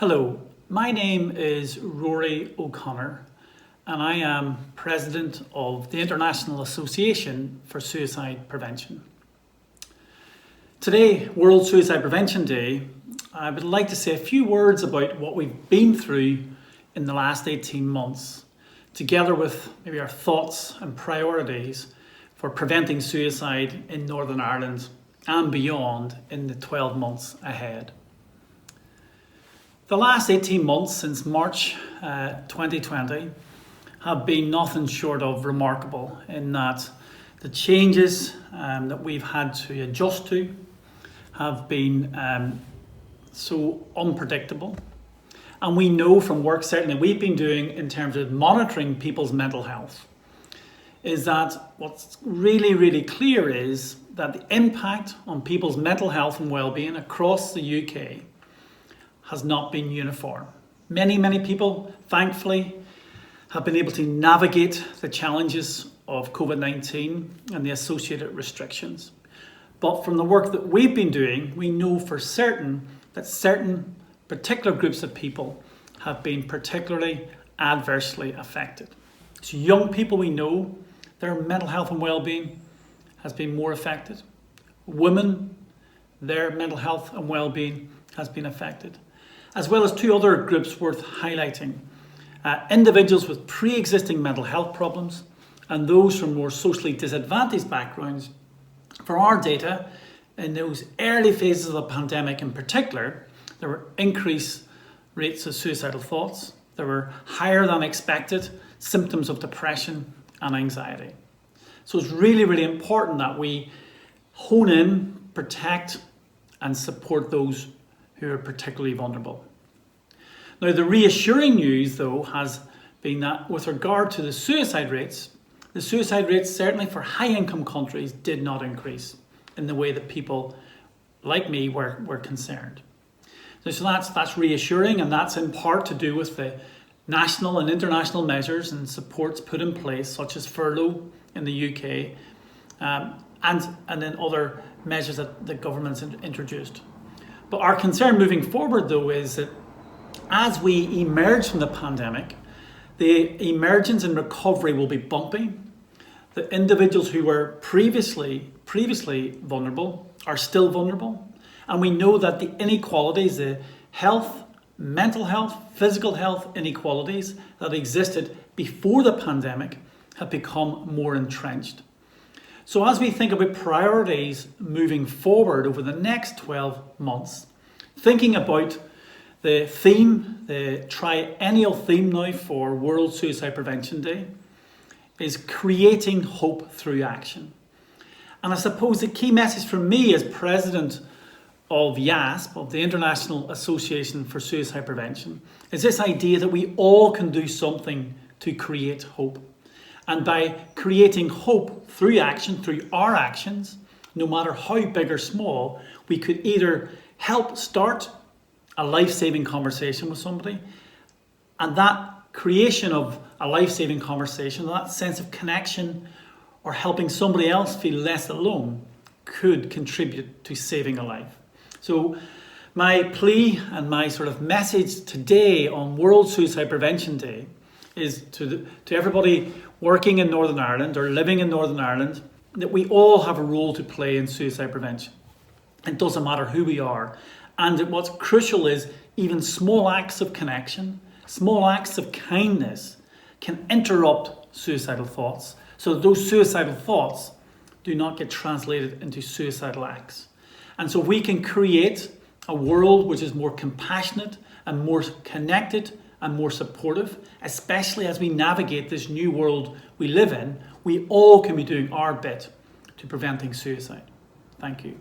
Hello, my name is Rory O'Connor and I am President of the International Association for Suicide Prevention. Today, World Suicide Prevention Day, I would like to say a few words about what we've been through in the last 18 months, together with maybe our thoughts and priorities for preventing suicide in Northern Ireland and beyond in the 12 months ahead. The last 18 months since March 2020 have been nothing short of remarkable in that the changes that we've had to adjust to have been so unpredictable. And we know from work certainly we've been doing in terms of monitoring people's mental health is that what's really clear is that the impact on people's mental health and well-being across the UK has not been uniform. Many people, thankfully, have been able to navigate the challenges of COVID-19 and the associated restrictions. But from the work that we've been doing, we know for certain that certain particular groups of people have been particularly adversely affected. So young people, we know their mental health and well-being has been more affected. Women, their mental health and well-being has been affected, as well as two other groups worth highlighting. Individuals with pre-existing mental health problems and those from more socially disadvantaged backgrounds. For our data, in those early phases of the pandemic in particular, there were increased rates of suicidal thoughts. There were higher than expected symptoms of depression and anxiety. So it's really important that we hone in, protect and support those who are particularly vulnerable. Now, the reassuring news, though, has been that with regard to the suicide rates certainly for high-income countries did not increase in the way that people like me were concerned. So that's reassuring, and that's in part to do with the national and international measures and supports put in place, such as furlough in the UK, and then other measures that the government's introduced. But our concern moving forward, though, is that as we emerge from the pandemic, the emergence and recovery will be bumpy. The individuals who were previously vulnerable are still vulnerable. And we know that the inequalities, the health, mental health, physical health inequalities that existed before the pandemic have become more entrenched. So as we think about priorities moving forward over the next 12 months, thinking about the theme, the triennial theme now for World Suicide Prevention Day, is creating hope through action. And I suppose the key message for me as president of YASP, of the International Association for Suicide Prevention, is this idea that we all can do something to create hope. And by creating hope through action, through our actions, no matter how big or small, we could either help start a life-saving conversation with somebody, and that creation of a life-saving conversation, that sense of connection or helping somebody else feel less alone could contribute to saving a life. So my plea and my sort of message today on World Suicide Prevention Day is to everybody working in Northern Ireland or living in Northern Ireland that we all have a role to play in suicide prevention. It doesn't matter who we are. And what's crucial is even small acts of connection, small acts of kindness can interrupt suicidal thoughts so that those suicidal thoughts do not get translated into suicidal acts. And so we can create a world which is more compassionate and more connected and more supportive, especially as we navigate this new world we live in. We all can be doing our bit to preventing suicide. Thank you.